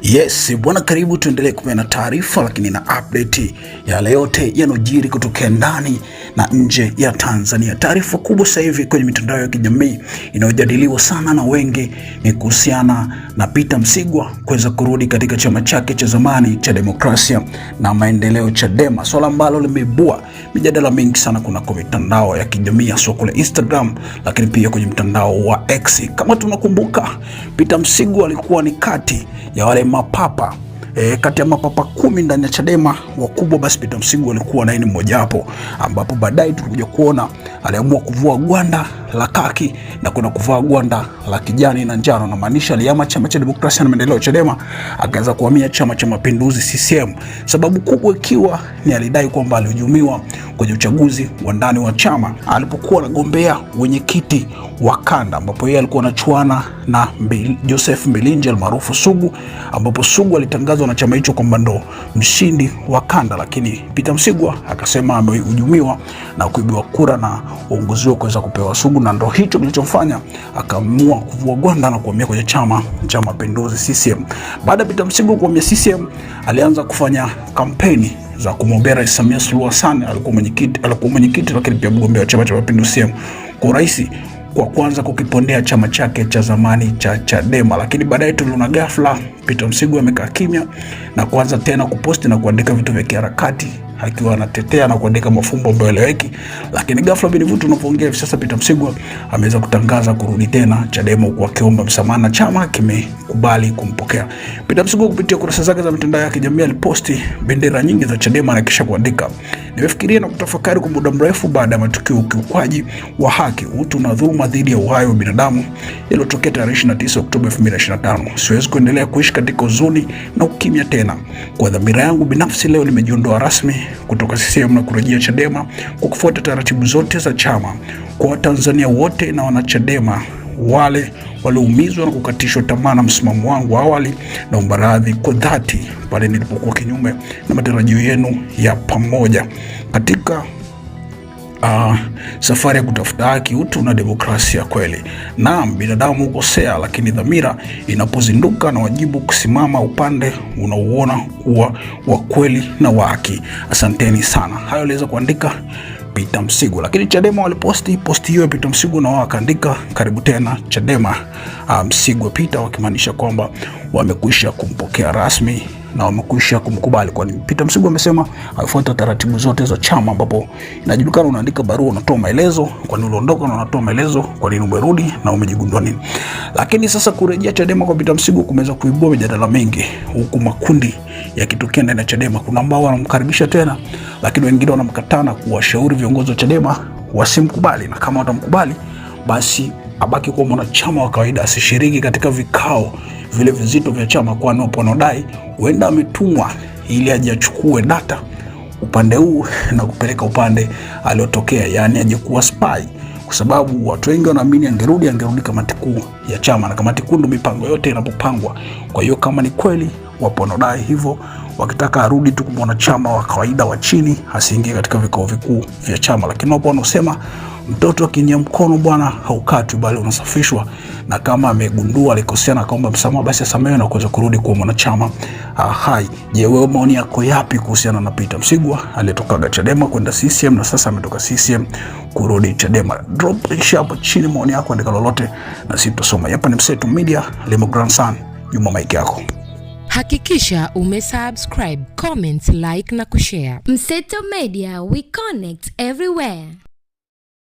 Yes, bwana karibu tuendelee kupeana taarifa lakini na update yale yote yanojiri kutokea ndani na nje ya Tanzania. Taarifa kubwa sasa hivi kwenye mitandao ya kijamii inayojadiliwa sana na wengi ni kuhusiana na Peter Msigwa kuweza kurudi katika chama chake cha zamani cha Demokrasia na Maendeleo Chadema. Swala ambalo limeibua mijadala mingi sana kuna kwa mitandao ya kijamii hasa kule Instagram lakini pia kwenye mtandao wa X. Kama tunakumbuka, Peter Msigwa alikuwa ni kati ya wale mapapa kati ya mapapa 10 ndani ya Chadema wakubwa, basi Peter Msigwa alikuwa naye ni mmoja wapo, ambapo baadaye tulikuja kuona aliamua kuvua gwanda la kaki na kuna kuvaa gwanda la kijani na njano, na maanisha alihama chama cha Demokrasia na Maendeleo Chadema akaanza kuhamia chama cha Mapinduzi CCM. Sababu kubwa ikiwa ni alidai kwamba alihujumiwa kwenye uchaguzi wa ndani wa chama alipokuwa anagombea wenyekiti wa kanda, ambapo yeye alikuwa anachuana na Joseph Mbilinyi almaarufu Sugu, ambapo Sugu alitangazwa na chama hicho kwamba ndo mshindi wa kanda, lakini Peter Msigwa akasema amehujumiwa na kuibiwa kura na uongozi wake kuweza kupewa Sugu, na ndo hicho kilichofanya akaamua kuvua gwanda na kuhamia kwenye chama cha Mapinduzi CCM. Baada ya Peter Msigwa kuhamia CCM, alianza kufanya kampeni za kumwombea Rais Samia Suluhu Hassan. Alikuwa mwenyekiti lakini pia mgombea wa chama cha Mapinduzi CCM kwa rais, kwa kwanza kukipondea chama chake cha zamani cha Chadema. Lakini baadaye tuliona ghafla Peter Msigwa amekaa kimya na kuanza tena kuposti na kuandika vitu vya kiharakati akiwa anatetea na kuandika mafumbo ambayo eleweki. Lakini ghafla bila tunapoongea hivi sasa Peter Msigwa ameweza kutangaza kurudi tena Chadema kwa kiomba msamaha na chama kimekubali kumpokea. Peter Msigwa kupitia kurasa zake za mitandao ya kijamii aliposti bendera nyingi za Chadema na kisha kuandika, nimefikiria na kutafakari kwa muda mrefu baada ya matukio ukiukwaji wa haki, utu na dhuluma dhidi ya uhai wa binadamu yaliyotokea tarehe 29 Oktoba 2025. Siwezi kuendelea kuishi katika huzuni na ukimya tena. Kwa dhamira yangu binafsi leo nimejiondoa rasmi kutoka CCM na kurejea Chadema kwa kufuata taratibu zote za chama. Kwa Watanzania wote na wanachadema wale walioumizwa na kukatishwa tamaa na msimamo wangu awali, naomba radhi kwa dhati pale nilipokuwa kinyume na matarajio yenu ya pamoja katika safari ya kutafuta haki, utu na demokrasia kweli. Naam, binadamu hukosea, lakini dhamira inapozinduka na wajibu kusimama upande unaoona kuwa wa kweli na wa haki. Asanteni sana. Hayo aliweza kuandika Peter Msigwa. Lakini Chadema waliposti hiyo ya Peter Msigwa na wakaandika karibu tena Chadema Msigwa Peter, wakimaanisha kwamba wamekwisha kumpokea rasmi na wamekwisha kumkubali, kwani Peter Msigwa amesema afuata taratibu zote za chama, ambapo inajulikana unaandika barua, unatoa maelezo kwa nini uliondoka na unatoa maelezo kwa nini umerudi na umejigundua nini. Lakini sasa kurejea Chadema kwa Peter Msigwa kumeweza kuibua mijadala mingi, huku makundi yakitokea ndani ya Chadema. Kuna ambao wanamkaribisha tena, lakini wengine wanamkatana, kuwashauri viongozi wa Chadema wasimkubali, na kama watamkubali basi abaki kuwa mwanachama wa kawaida, asishiriki katika vikao vile vizito vya chama, kwani wapo wanaodai huenda ametumwa ili aje achukue data upande huu na kupeleka upande aliotokea, yani aje kuwa spy, kwa sababu watu wengi wanaamini angerudi kamati kuu ya chama, na kamati kuu ndio mipango yote inapopangwa. Kwa hiyo kama ni kweli wapo wanaodai hivyo, wakitaka arudi tu kama mwanachama wa kawaida wa chini, asiingie katika vikao vikuu vya chama. Lakini wapo wanaosema mtoto akinyia mkono bwana haukatwi bali unasafishwa, na kama amegundua alikosea na kaomba msamaha basi asamehewe na kuweza kurudi kuwa mwanachama hai. Je, wewe maoni yako yapi kuhusiana na Peter Msigwa aliyetoka Chadema kwenda CCM na sasa ametoka CCM kurudi Chadema? Drop hapo chini maoni yako, andika lolote na sisi tutasoma. Hapa ni Mseto Media, Lemo Grandson, Juma Mike yako. Hakikisha umesubscribe, comment, like na kushare. Mseto Media, we connect everywhere.